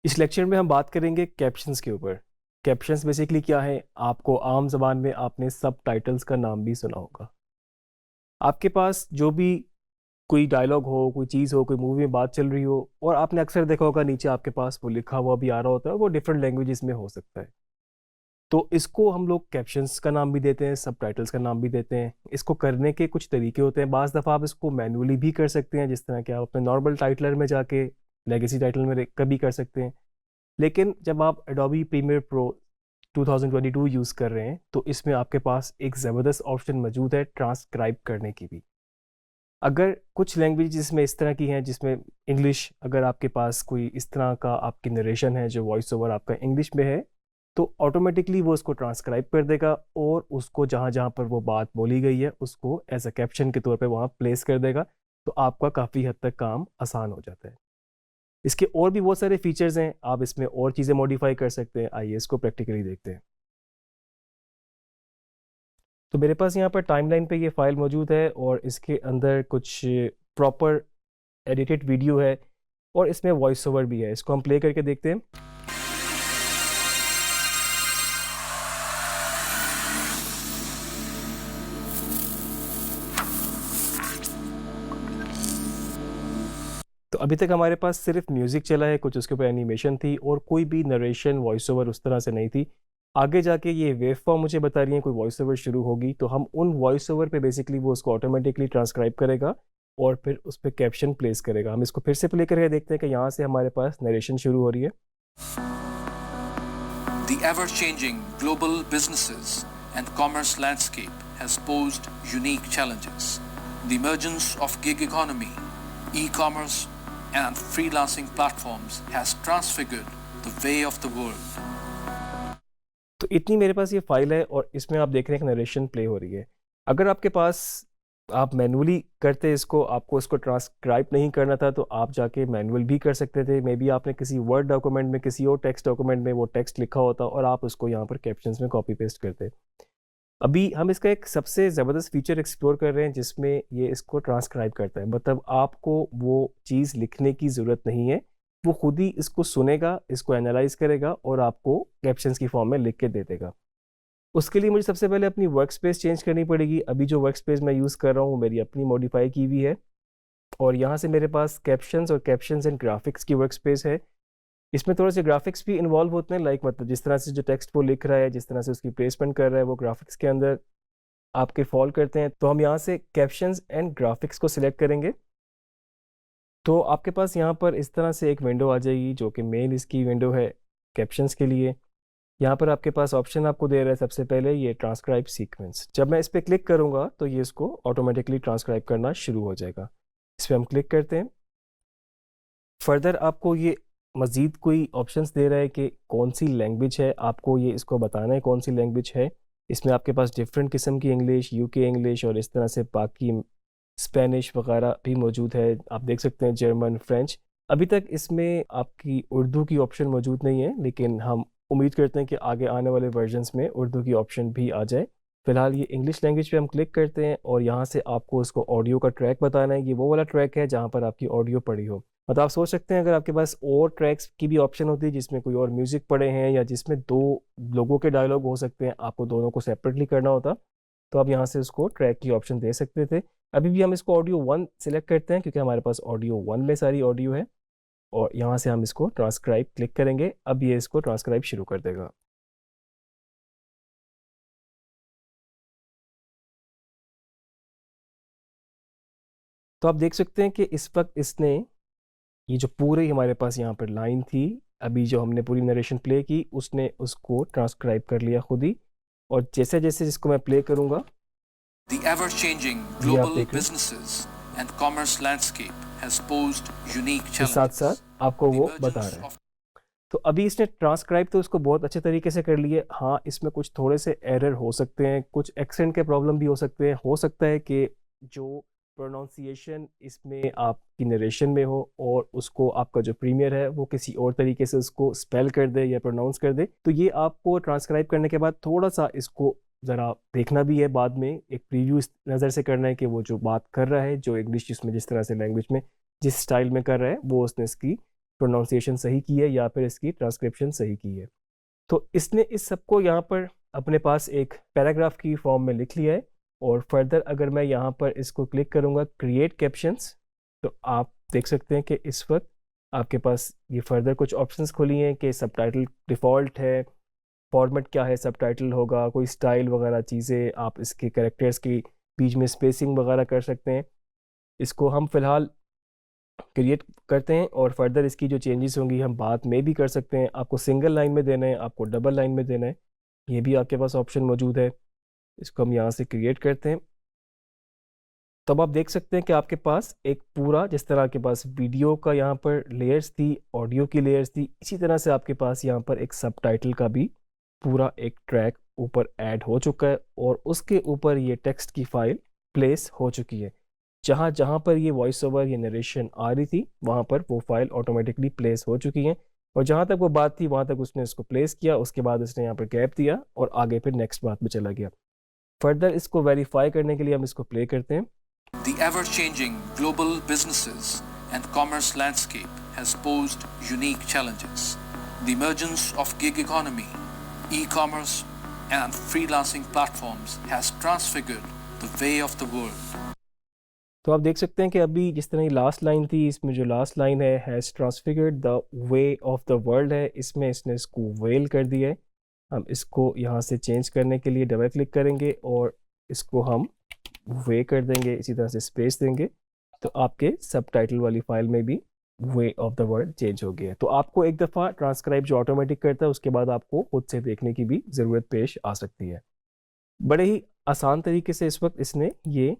इस लेक्चर में हम बात करेंगे कैप्शंस के ऊपर। कैप्शंस बेसिकली क्या है? आपको आम जबान में आपने सब टाइटल्स का नाम भी सुना होगा। आपके पास जो भी कोई डायलॉग हो, कोई चीज़ हो, कोई मूवी में बात चल रही हो, और आपने अक्सर देखा होगा नीचे आपके पास वो लिखा हुआ भी आ रहा होता है, वो डिफरेंट लैंग्वेजेस में हो सकता है। तो इसको हम लोग कैप्शंस का नाम भी देते हैं, सब टाइटल्स का नाम भी देते हैं। इसको करने के कुछ तरीके होते हैं। बाज़ दफ़ा आप इसको मैनुअली भी कर सकते हैं, जिस तरह कि आप अपने नॉर्मल टाइटलर में जाके लेगेसी टाइटल में कभी कर सकते हैं। लेकिन जब आप एडोबी प्रीमियर प्रो 2022 यूज़ कर रहे हैं तो इसमें आपके पास एक ज़बरदस्त ऑप्शन मौजूद है ट्रांसक्राइब करने की भी। अगर कुछ लैंग्वेज जिसमें इस तरह की हैं, जिसमें इंग्लिश, अगर आपके पास कोई इस तरह का आपकी नरेशन है जो वॉइस ओवर आपका इंग्लिश में है, तो ऑटोमेटिकली वो उसको ट्रांसक्राइब कर देगा और उसको जहाँ जहाँ पर वो बात बोली गई है उसको एज अ कैप्शन के तौर पे वहाँ प्लेस कर देगा। तो आपका काफ़ी हद तक काम आसान हो जाता है। इसके और भी बहुत सारे फीचर्स हैं, आप इसमें और चीज़ें मॉडिफाई कर सकते हैं। आइए इसको प्रैक्टिकली देखते हैं। तो मेरे पास यहाँ पर टाइमलाइन पे ये फाइल मौजूद है और इसके अंदर कुछ प्रॉपर एडिटेड वीडियो है और इसमें वॉइस ओवर भी है। इसको हम प्ले करके देखते हैं। तो अभी तक हमारे पास सिर्फ म्यूज़िक चला है, कुछ उसके ऊपर एनिमेशन थी और कोई भी नरेशन वॉइस ओवर उस तरह से नहीं थी। आगे जाके ये वेव फॉर्म मुझे बता रही है कोई वॉइस ओवर शुरू होगी, तो हम उन वॉइस ओवर पे बेसिकली वो उसको ऑटोमेटिकली ट्रांसक्राइब करेगा और फिर उस पर कैप्शन प्लेस करेगा। हम इसको फिर से प्ले करके देखते हैं कि यहाँ से हमारे पास नरेशन शुरू हो रही है। The ever-changing global businesses and commerce landscape has posed unique challenges. The emergence of gig economy, e-commerce, and freelancing platforms has transfigured the way of the world. तो इतनी मेरे पास ये फाइल है और इसमें आप देख रहे हैं कि नरेशन प्ले हो रही है। अगर आपके पास आप मैनुअली करते इसको, आपको इसको ट्रांसक्राइब नहीं करना था, तो आप जाके मैनुअल भी कर सकते थे। मे बी आपने किसी वर्ड डॉक्यूमेंट में, किसी और टेक्स्ट डॉक्यूमेंट में वो टेक्स्ट लिखा होता और आप उसको यहाँ पर कैप्शंस में कॉपी पेस्ट करते। अभी हम इसका एक सबसे ज़बरदस्त फीचर एक्सप्लोर कर रहे हैं जिसमें ये इसको ट्रांसक्राइब करता है। मतलब आपको वो चीज़ लिखने की ज़रूरत नहीं है, वो खुद ही इसको सुनेगा, इसको एनालाइज करेगा और आपको कैप्शंस की फॉर्म में लिख के दे देगा। उसके लिए मुझे सबसे पहले अपनी वर्क स्पेस चेंज करनी पड़ेगी। अभी जो वर्क स्पेस मैं यूज़ कर रहा हूँ मेरी अपनी मॉडिफाई की हुई है और यहाँ से मेरे पास कैप्शंस और कैप्शंस एंड ग्राफिक्स की वर्क स्पेस है। इसमें थोड़े से ग्राफिक्स भी इन्वॉल्व होते हैं, लाइक मतलब जिस तरह से जो टेक्स्ट वो लिख रहा है, जिस तरह से उसकी प्लेसमेंट कर रहा है, वो ग्राफिक्स के अंदर आपके फॉल करते हैं। तो हम यहाँ से कैप्शंस एंड ग्राफिक्स को सिलेक्ट करेंगे। तो आपके पास यहाँ पर इस तरह से एक विंडो आ जाएगी जो कि मेन इसकी विंडो है कैप्शंस के लिए। यहाँ पर आपके पास ऑप्शन आपको दे रहा है सबसे पहले ये ट्रांसक्राइब सीक्वेंस। जब मैं इस पर क्लिक करूँगा तो ये इसको ऑटोमेटिकली ट्रांसक्राइब करना शुरू हो जाएगा। इस पर हम क्लिक करते हैं। फर्दर आपको ये मज़ीद कोई ऑप्शंस दे रहा है कि कौन सी लैंग्वेज है, आपको ये इसको बताना है कौन सी लैंग्वेज है। इसमें आपके पास डिफरेंट किस्म की इंग्लिश, यूके इंग्लिश और इस तरह से बाकी स्पेनिश वगैरह भी मौजूद है। आप देख सकते हैं जर्मन, फ्रेंच। अभी तक इसमें आपकी उर्दू की ऑप्शन मौजूद नहीं है, लेकिन हम उम्मीद करते हैं कि आगे आने वाले वर्जन्स में उर्दू की ऑप्शन भी आ जाए। फिलहाल ये इंग्लिश लैंग्वेज पे हम क्लिक करते हैं और यहाँ से आपको इसको ऑडियो का ट्रैक बताना है। ये वो वाला ट्रैक है जहाँ पर आपकी ऑडियो पड़ी हो। मतलब आप सोच सकते हैं अगर आपके पास और ट्रैक्स की भी ऑप्शन होती है जिसमें कोई और म्यूज़िक पड़े हैं या जिसमें दो लोगों के डायलॉग हो सकते हैं, आपको दोनों को सेपरेटली करना होता, तो आप यहाँ से इसको ट्रैक की ऑप्शन दे सकते थे। अभी भी हम इसको ऑडियो वन सिलेक्ट करते हैं क्योंकि हमारे पास ऑडियो वन में सारी ऑडियो है और यहाँ से हम इसको ट्रांसक्राइब क्लिक करेंगे। अब ये इसको ट्रांसक्राइब शुरू कर देगा। तो आप देख सकते हैं कि इस वक्त इसने ये जो पूरे हमारे पास यहाँ पर लाइन थी, अभी जो हमने पूरी नरेशन प्ले की, उसने उसको ट्रांसक्राइब कर लिया खुद ही। और जैसे जैसे इसको मैं प्ले करूँगा, The ever-changing ये आप global देख रहे हैं, businesses and commerce landscape has posed unique ये साथ साथ challenges. आपको The वो बता emergence रहा है। of तो अभी इसने ट्रांसक्राइब तो उसको बहुत अच्छे तरीके से कर लिए। हाँ, इसमें कुछ थोड़े से एरर हो सकते हैं, कुछ एक्सेंट के प्रॉब्लम भी हो सकते हैं। हो सकता है कि जो प्रोनाउंसिएशन इसमें आपकी नरेशन में हो और उसको आपका जो प्रीमियर है वो किसी और तरीके से उसको स्पेल कर दे या प्रोनाउंस कर दे। तो ये आपको ट्रांसक्राइब करने के बाद थोड़ा सा इसको ज़रा देखना भी है, बाद में एक प्रीव्यू इस नज़र से करना है कि वो जो बात कर रहा है, जो इंग्लिश जिसमें जिस तरह से लैंग्वेज में जिस स्टाइल में कर रहा है, वो उसने इसकी प्रोनाउंसिएशन सही की है या फिर इसकी ट्रांसक्रिप्शन सही की है। तो इसने इस सबको यहाँ पर अपने पास एक पैराग्राफ की फॉर्म में लिख लिया है। और फर्दर अगर मैं यहाँ पर इसको क्लिक करूँगा क्रिएट कैप्शंस, तो आप देख सकते हैं कि इस वक्त आपके पास ये फर्दर कुछ ऑप्शंस खुली हैं कि सबटाइटल डिफ़ॉल्ट है, फॉर्मेट क्या है, सबटाइटल होगा, कोई स्टाइल वगैरह चीज़ें, आप इसके कैरेक्टर्स की बीच में स्पेसिंग वगैरह कर सकते हैं। इसको हम फ़िलहाल क्रिएट करते हैं और फर्दर इसकी जो चेंजेस होंगी हम बाद में भी कर सकते हैं। आपको सिंगल लाइन में देना है, आपको डबल लाइन में देना है, ये भी आपके पास ऑप्शन मौजूद है। इसको हम यहाँ से क्रिएट करते हैं। तब आप देख सकते हैं कि आपके पास एक पूरा, जिस तरह आपके पास वीडियो का यहाँ पर लेयर्स थी, ऑडियो की लेयर्स थी, इसी तरह से आपके पास यहाँ पर एक सबटाइटल का भी पूरा एक ट्रैक ऊपर ऐड हो चुका है और उसके ऊपर ये टेक्स्ट की फाइल प्लेस हो चुकी है। जहाँ जहाँ पर ये वॉइस ओवर, ये नरेशन आ रही थी, वहाँ पर वो फाइल ऑटोमेटिकली प्लेस हो चुकी है और जहाँ तक वो बात थी वहाँ तक उसने इसको प्लेस किया। उसके बाद उसने यहाँ पर गैप दिया और आगे फिर नेक्स्ट बात में चला गया। फर्दर इसको वेरीफाई करने के लिए हम इसको प्ले करते हैं। The ever-changing global businesses and commerce landscape has posed unique challenges. The emergence of gig economy, e-commerce, and freelancing platforms has transfigured the way of the world. तो आप देख सकते हैं कि अभी जिस तरह लास्ट लाइन थी, इसमें जो लास्ट लाइन है has transfigured the way of the world है, इसमें इसने इसको वेल कर दिया है। हम इसको यहाँ से चेंज करने के लिए डबल क्लिक करेंगे और इसको हम वे कर देंगे, इसी तरह से स्पेस देंगे, तो आपके सबटाइटल वाली फाइल में भी way of the word change हो गया। तो आपको एक दफ़ा ट्रांसक्राइब जो ऑटोमेटिक करता है उसके बाद आपको खुद से देखने की भी ज़रूरत पेश आ सकती है। बड़े ही आसान तरीके से इस वक्त इसने ये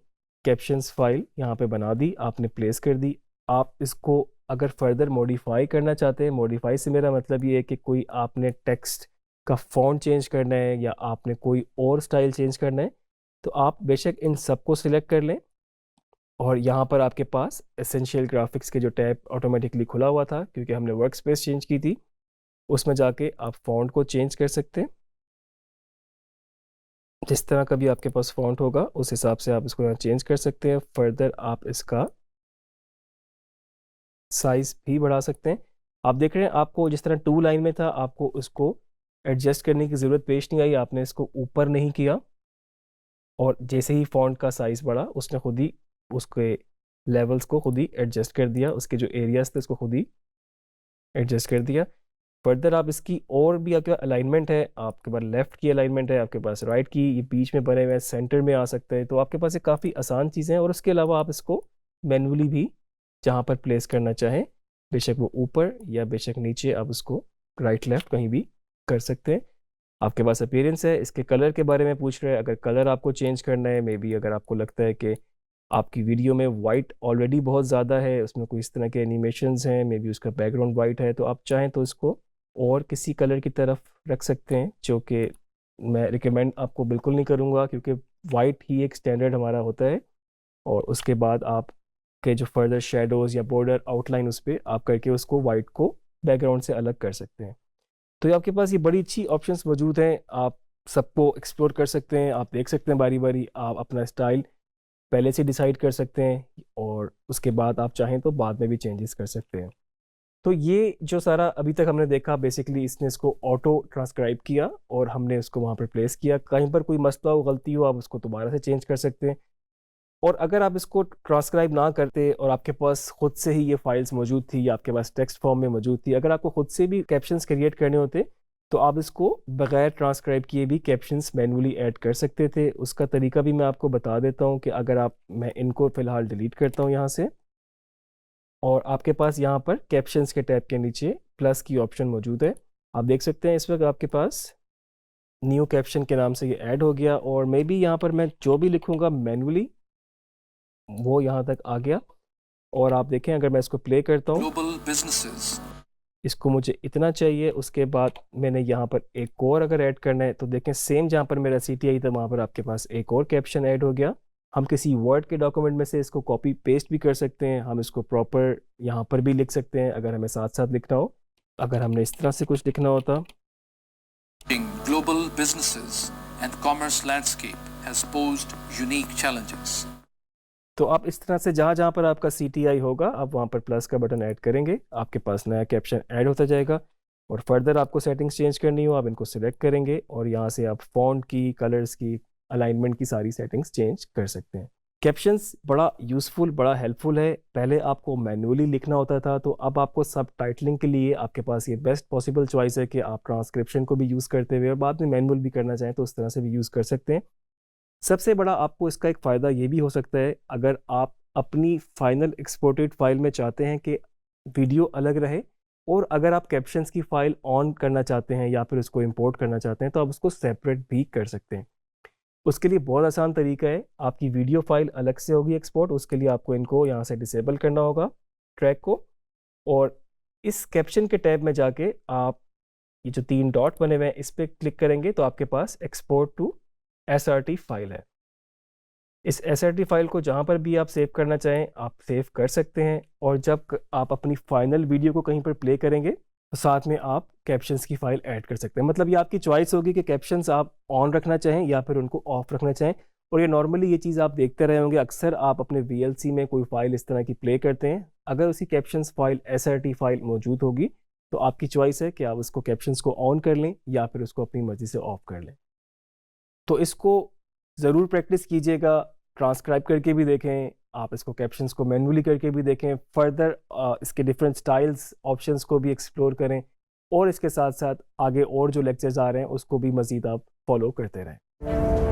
कैप्शंस फाइल यहाँ पे बना दी, आपने प्लेस कर दी। आप इसको अगर फर्दर मॉडिफाई करना चाहते हैं, मॉडिफाई से मेरा मतलब ये है कि कोई आपने टेक्स्ट का फॉन्ट चेंज करना है या आपने कोई और स्टाइल चेंज करना है, तो आप बेशक इन सबको सिलेक्ट कर लें और यहाँ पर आपके पास एसेंशियल ग्राफिक्स के जो टैब ऑटोमेटिकली खुला हुआ था क्योंकि हमने वर्क स्पेस चेंज की थी, उसमें जाके आप फ़ॉन्ट को चेंज कर सकते हैं। जिस तरह का भी आपके पास फ़ॉन्ट होगा उस हिसाब से आप इसको यहाँ चेंज कर सकते हैं। फर्दर आप इसका साइज़ भी बढ़ा सकते हैं। आप देख रहे हैं आपको जिस तरह 2 लाइन में था, आपको उसको एडजस्ट करने की ज़रूरत पेश नहीं आई, आपने इसको ऊपर नहीं किया और जैसे ही फ़ॉन्ट का साइज़ बढ़ा उसने खुद ही उसके लेवल्स को खुद ही एडजस्ट कर दिया, उसके जो एरियाज़ थे उसको खुद ही एडजस्ट कर दिया। फर्दर आप इसकी और भी आपका अलाइनमेंट है, आपके पास लेफ़्ट की अलाइनमेंट है, आपके पास राइट की, ये बीच में बने हुए हैं, सेंटर में आ सकते हैं। तो आपके पास ये काफ़ी आसान चीज़ें हैं और उसके अलावा आप इसको मैनुअली भी जहाँ पर प्लेस करना चाहें, बेशक वो ऊपर या बेशक नीचे, आप उसको राइट लेफ़्ट कहीं भी कर सकते हैं। आपके पास अपीयरेंस है, इसके कलर के बारे में पूछ रहे हैं। अगर कलर आपको चेंज करना है, मे बी अगर आपको लगता है कि आपकी वीडियो में वाइट ऑलरेडी बहुत ज़्यादा है, उसमें कोई इस तरह के एनिमेशंस हैं, मे बी उसका बैकग्राउंड वाइट है, तो आप चाहें तो इसको और किसी कलर की तरफ रख सकते हैं, जो कि मैं रिकमेंड आपको बिल्कुल नहीं करूँगा क्योंकि वाइट ही एक स्टैंडर्ड हमारा होता है। और उसके बाद आप के जो फर्दर शेडोज़ या बॉर्डर आउटलाइन उस पर आप करके उसको वाइट को बैकग्राउंड से अलग कर सकते हैं। तो ये आपके पास ये बड़ी अच्छी ऑप्शंस मौजूद हैं, आप सबको एक्सप्लोर कर सकते हैं। आप देख सकते हैं बारी बारी, आप अपना स्टाइल पहले से डिसाइड कर सकते हैं और उसके बाद आप चाहें तो बाद में भी चेंजेस कर सकते हैं। तो ये जो सारा अभी तक हमने देखा, बेसिकली इसने इसको ऑटो ट्रांसक्राइब किया और हमने उसको वहाँ पर प्लेस किया। कहीं पर कोई मसला हो, गलती हो, आप उसको दोबारा से चेंज कर सकते हैं। और अगर आप इसको ट्रांसक्राइब ना करते और आपके पास खुद से ही ये फाइल्स मौजूद थी या आपके पास टेक्स्ट फॉर्म में मौजूद थी, अगर आपको खुद से भी कैप्शंस क्रिएट करने होते तो आप इसको बगैर ट्रांसक्राइब किए भी कैप्शंस मैनुअली ऐड कर सकते थे। उसका तरीका भी मैं आपको बता देता हूँ कि अगर मैं इनको फ़िलहाल डिलीट करता हूँ यहाँ से, और आपके पास यहाँ पर कैप्शंस के टैब के नीचे प्लस की ऑप्शन मौजूद है। आप देख सकते हैं इस वक्त आपके पास न्यू कैप्शन के नाम से ये ऐड हो गया और मे बी यहाँ पर मैं जो भी लिखूँगा मैनुअली वो यहाँ तक आ गया। और आप देखें अगर मैं इसको प्ले करता हूँ, Global businesses इसको मुझे इतना चाहिए, उसके बाद मैंने यहाँ पर एक और अगर ऐड करना है तो देखें सेम जहाँ पर मेरा CTI था वहाँ पर आपके पास एक और कैप्शन ऐड हो गया। हम किसी वर्ड के डॉक्यूमेंट में से इसको कॉपी पेस्ट भी कर सकते हैं, हम इसको प्रॉपर यहाँ पर भी लिख सकते हैं अगर हमें साथ साथ लिखना हो। अगर हमने इस तरह से कुछ लिखना होता, global businesses and commerce landscape has posed unique challenges. तो आप इस तरह से जहाँ जहाँ पर आपका CTI होगा आप वहाँ पर प्लस का बटन ऐड करेंगे, आपके पास नया कैप्शन ऐड होता जाएगा। और फर्दर आपको सेटिंग्स चेंज करनी हो आप इनको सिलेक्ट करेंगे और यहाँ से आप फॉन्ट की, कलर्स की, अलाइनमेंट की सारी सेटिंग्स चेंज कर सकते हैं। कैप्शंस बड़ा यूज़फुल, बड़ा हेल्पफुल है। पहले आपको मैनुअली लिखना होता था, तो अब आपको सब टाइटलिंग के लिए आपके पास ये बेस्ट पॉसिबल चॉइस है कि आप ट्रांसक्रिप्शन को भी यूज़ करते हुए और बाद में मैनुअल भी करना चाहें तो उस तरह से भी यूज़ कर सकते हैं। सबसे बड़ा आपको इसका एक फ़ायदा ये भी हो सकता है, अगर आप अपनी फाइनल एक्सपोर्टेड फाइल में चाहते हैं कि वीडियो अलग रहे और अगर आप कैप्शंस की फ़ाइल ऑन करना चाहते हैं या फिर उसको इंपोर्ट करना चाहते हैं तो आप उसको सेपरेट भी कर सकते हैं। उसके लिए बहुत आसान तरीका है, आपकी वीडियो फाइल अलग से होगी एक्सपोर्ट, उसके लिए आपको इनको यहाँ से डिसेबल करना होगा ट्रैक को, और इस कैप्शन के टैब में जाके आप ये जो 3 डॉट बने हुए हैं इस पर क्लिक करेंगे तो आपके पास एक्सपोर्ट टू SRT फाइल है। इस SRT फाइल को जहाँ पर भी आप सेव करना चाहें आप सेव कर सकते हैं, और जब आप अपनी फाइनल वीडियो को कहीं पर प्ले करेंगे तो साथ में आप कैप्शंस की फाइल ऐड कर सकते हैं। मतलब ये आपकी चॉइस होगी कि कैप्शंस आप ऑन रखना चाहें या फिर उनको ऑफ रखना चाहें। और ये नॉर्मली ये चीज़ आप देखते रहे होंगे, अक्सर आप अपने VLC में कोई फाइल इस तरह की प्ले करते हैं, अगर उसी कैप्शंस फाइल SRT फाइल मौजूद होगी तो आपकी चॉइस है कि आप उसको कैप्शंस को ऑन कर लें या फिर उसको अपनी मर्ज़ी से ऑफ कर लें। तो इसको ज़रूर प्रैक्टिस कीजिएगा, ट्रांसक्राइब करके भी देखें, आप इसको कैप्शंस को मैन्युअली करके भी देखें, फर्दर इसके डिफरेंट स्टाइल्स ऑप्शंस को भी एक्सप्लोर करें, और इसके साथ साथ आगे और जो लेक्चर्स आ रहे हैं उसको भी मज़ीद आप फॉलो करते रहें।